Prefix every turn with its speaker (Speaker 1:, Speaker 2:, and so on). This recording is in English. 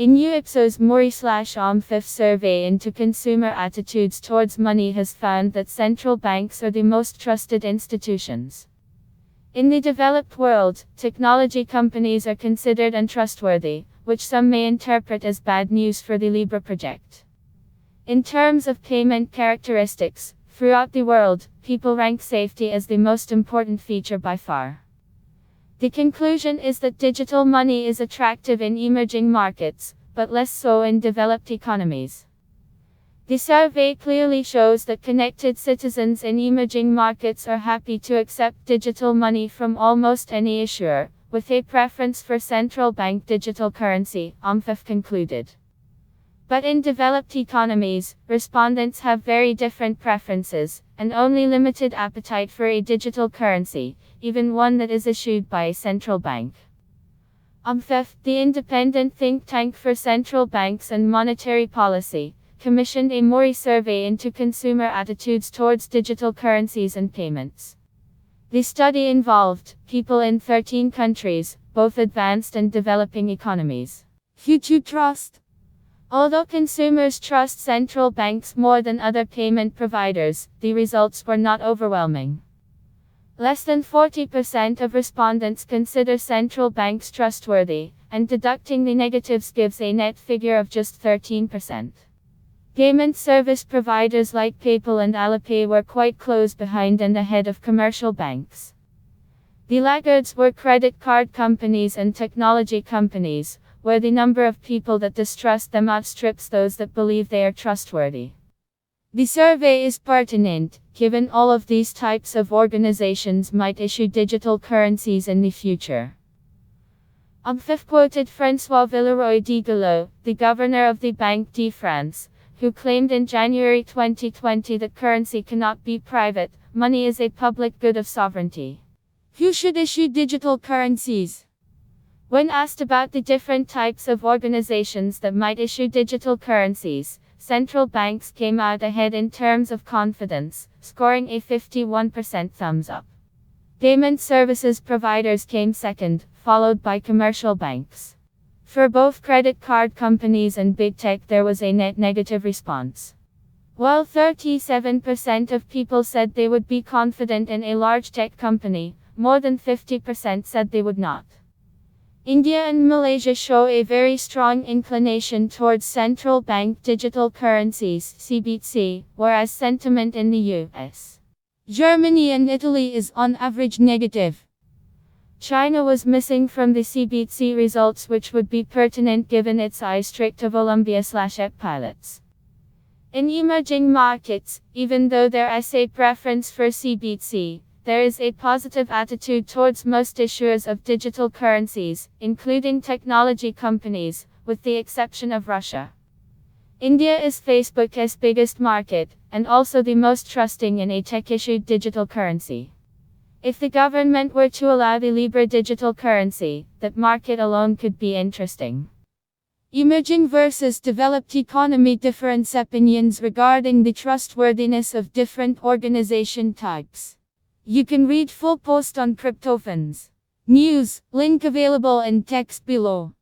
Speaker 1: A new Ipsos MORI/OMFIF survey into consumer attitudes towards money has found that central banks are the most trusted institutions. In the developed world, technology companies are considered untrustworthy, which some may interpret as bad news for the Libra project. In terms of payment characteristics, throughout the world, people rank safety as the most important feature by far. The conclusion is that digital money is attractive in emerging markets, but less so in developed economies. The survey clearly shows that connected citizens in emerging markets are happy to accept digital money from almost any issuer, with a preference for central bank digital currency, OMFIF concluded. But in developed economies, respondents have very different preferences, and only limited appetite for a digital currency, even one that is issued by a central bank. OMFIF, the independent think tank for central banks and monetary policy, commissioned a MORI survey into consumer attitudes towards digital currencies and payments. The study involved people in 13 countries, both advanced and developing economies.
Speaker 2: Future trust.
Speaker 1: Although consumers trust central banks more than other payment providers, the results were not overwhelming. Less than 40% of respondents consider central banks trustworthy, and deducting the negatives gives a net figure of just 13%. Payment service providers like PayPal and Alipay were quite close behind and ahead of commercial banks. The laggards were credit card companies and technology companies, where the number of people that distrust them outstrips those that believe they are trustworthy. The survey is pertinent, given all of these types of organizations might issue digital currencies in the future. OMFIF quoted François Villeroy d'Iguillot, the governor of the Banque de France, who claimed in January 2020 that currency cannot be private, money is a public good of sovereignty.
Speaker 2: Who should issue digital currencies?
Speaker 1: When asked about the different types of organizations that might issue digital currencies, central banks came out ahead in terms of confidence, scoring a 51% thumbs up. Payment services providers came second, followed by commercial banks. For both credit card companies and big tech, there was a net negative response. While 37% of people said they would be confident in a large tech company, more than 50% said they would not. India and Malaysia show a very strong inclination towards central bank digital currencies (CBDC), whereas sentiment in the US,
Speaker 2: Germany and Italy is on average negative.
Speaker 1: China was missing from the CBDC results, which would be pertinent given its strict of Columbia/EP pilots. In emerging markets, even though there is a preference for CBDC, there is a positive attitude towards most issuers of digital currencies, including technology companies, with the exception of Russia. India is Facebook's biggest market, and also the most trusting in a tech-issued digital currency. If the government were to allow the Libra digital currency, that market alone could be interesting.
Speaker 2: Emerging versus developed economy difference opinions regarding the trustworthiness of different organization types. You can read full post on cryptofans news, link available in text below.